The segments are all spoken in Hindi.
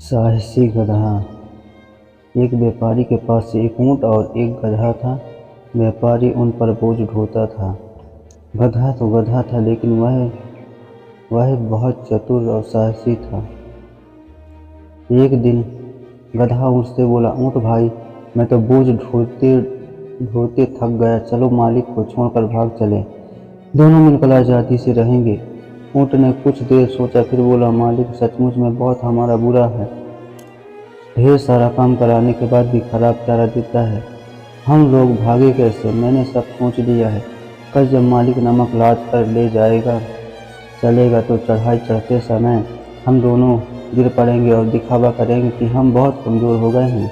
साहसी गधा। एक व्यापारी के पास एक ऊंट और एक गधा था। व्यापारी उन पर बोझ ढोता था। गधा तो गधा था, लेकिन वह बहुत चतुर और साहसी था। एक दिन गधा ऊंट से बोला, ऊंट भाई, मैं तो बोझ ढोते ढोते थक गया, चलो मालिक को छोड़कर भाग चले, दोनों मिलकर आजादी से रहेंगे। ऊंट ने कुछ देर सोचा, फिर बोला, मालिक सचमुच में बहुत हमारा बुरा है, ढेर सारा काम कराने के बाद भी खराब चारा देता है, हम लोग भागे कैसे? मैंने सब सोच लिया है, कल जब मालिक नमक लाद कर ले चलेगा तो चढ़ाई चढ़ते समय हम दोनों गिर पड़ेंगे और दिखावा करेंगे कि हम बहुत कमज़ोर हो गए हैं।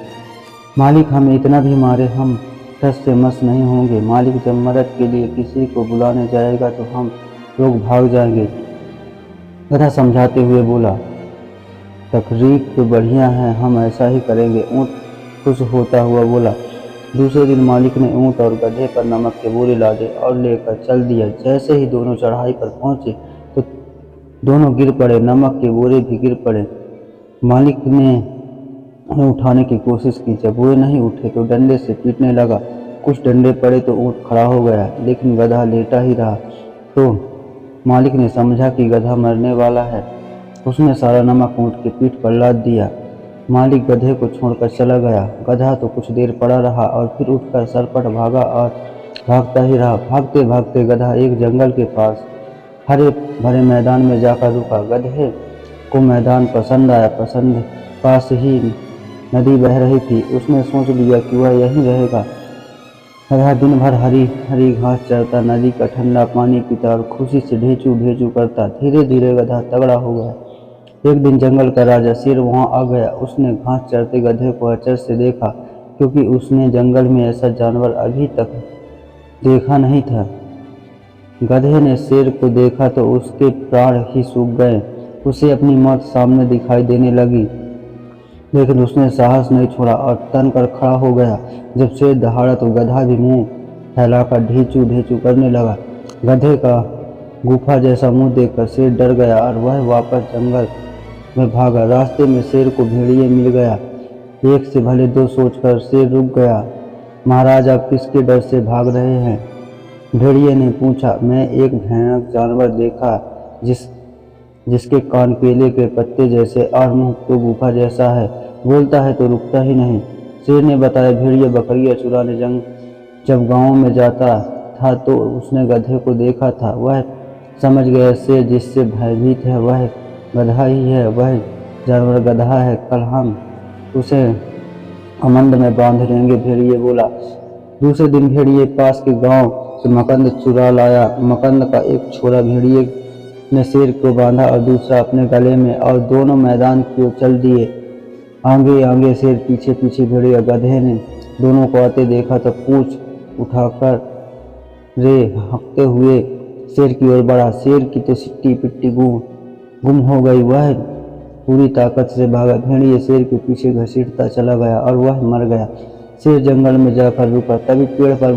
मालिक हमें इतना भी मारे हम टस से मस नहीं होंगे। मालिक जब मदद के लिए किसी को बुलाने जाएगा तो हम लोग भाग जाएंगे। गधा समझाते हुए बोला, तकरीब तो बढ़िया है, हम ऐसा ही करेंगे। ऊँट खुश होता हुआ बोला। दूसरे दिन मालिक ने ऊँट और गधे पर नमक के बोरे लादे और लेकर चल दिया। जैसे ही दोनों चढ़ाई पर पहुंचे तो दोनों गिर पड़े, नमक के बोरे भी गिर पड़े। मालिक ने उन्हें उठाने की कोशिश की, जब वे नहीं उठे तो डंडे से पीटने लगा। कुछ डंडे पड़े तो ऊँट खड़ा हो गया, लेकिन गधा लेटा ही रहा। तो मालिक ने समझा कि गधा मरने वाला है। उसने सारा नमक ऊँट की पीठ पर लाद दिया। मालिक गधे को छोड़कर चला गया। गधा तो कुछ देर पड़ा रहा और फिर उठकर सरपट भागा और भागता ही रहा। भागते भागते गधा एक जंगल के पास हरे भरे मैदान में जाकर रुका। गधे को मैदान पसंद आया। पास ही नदी बह रही थी। उसने सोच लिया कि वह यहीं रहेगा। गधा दिन भर हरी हरी घास चरता, नदी का ठंडा पानी पीता और खुशी से ढेचू ढेचू करता। धीरे धीरे गधा तगड़ा हो गया। एक दिन जंगल का राजा शेर वहां आ गया। उसने घास चरते गधे को अचरज से देखा, क्योंकि उसने जंगल में ऐसा जानवर अभी तक देखा नहीं था। गधे ने शेर को देखा तो उसके प्राण ही सूख गए। उसे अपनी मौत सामने दिखाई देने लगी, लेकिन उसने साहस नहीं छोड़ा और तन कर खड़ा हो गया। जब शेर दहाड़ा तो गधा भी मुंह फैलाकर ढीचू ढीचू करने लगा। गधे का गुफा जैसा मुंह देखकर शेर डर गया और वह वापस जंगल में भागा। रास्ते में शेर को भेड़िए मिल गया। एक से भले दो सोचकर शेर रुक गया। महाराज, आप किसके डर से भाग रहे हैं? भेड़िए ने पूछा। मैं एक भयानक जानवर देखा जिसके कान केले के पत्ते जैसे और मुंह तो गुफा जैसा है, बोलता है तो रुकता ही नहीं। शेर ने बताया। भेड़िए बकरियां चुराने जब गांव में जाता था तो उसने गधे को देखा था। वह समझ गया शेर जिससे भयभीत है वह गधा ही है, वह जानवर गधा है। कल हम उसे कमंड में बांध लेंगे, भेड़िए बोला। दूसरे दिन भेड़िए पास के गांव से मकंद चुरा लाया। मकंद का एक छोरा भेड़िए ने शेर को बांधा और दूसरा अपने गले में, और दोनों मैदान की ओर चल दिए। आगे आगे शेर, पीछे पीछे भेड़िया। गधे ने दोनों को आते देखा तो पूंछ उठाकर रे हंकते हुए शेर की ओर बढ़ा। शेर की तो सिट्टी पिट्टी गुम हो गई। वह पूरी ताकत से भागा। भेड़िए शेर के पीछे घसीटता चला गया और वह मर गया। शेर जंगल में जाकर रुका। तभी पेड़ पर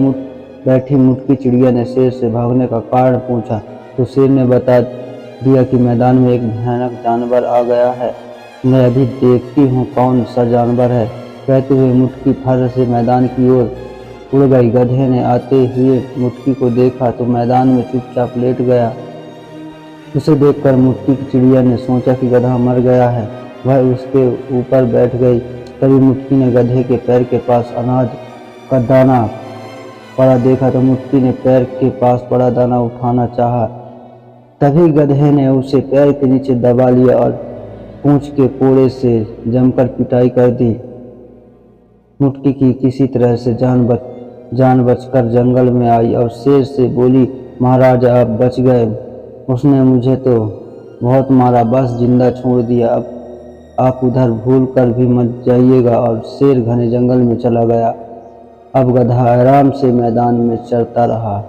बैठी मुटकी चिड़िया ने शेर से भागने का कारण पूछा तो शेर ने बता दिया कि मैदान में एक भयानक जानवर आ गया है। मैं अभी देखती हूँ कौन सा जानवर है। कहते हुए मुटकी फर से मैदान की ओर उड़ गई। गधे ने आते हुए मुटकी को देखा तो मैदान में चुपचाप लेट गया। उसे देखकर मुटकी की चिड़िया ने सोचा कि गधा मर गया है। वह उसके ऊपर बैठ गई। तभी मुटकी ने गधे के पैर के पास अनाज का दाना पड़ा देखा तो मुटकी ने पैर के पास पड़ा दाना उठाना चाहा। तभी गधे ने उसे पैर के नीचे दबा लिया और पूंछ के कोड़े से जमकर पिटाई कर दी। मुटकी की किसी तरह से जान बचकर जंगल में आई और शेर से बोली, महाराज आप बच गए। उसने मुझे तो बहुत मारा, बस जिंदा छोड़ दिया। अब आप उधर भूल कर भी मत जाइएगा। और शेर घने जंगल में चला गया। अब गधा आराम से मैदान में चरता रहा।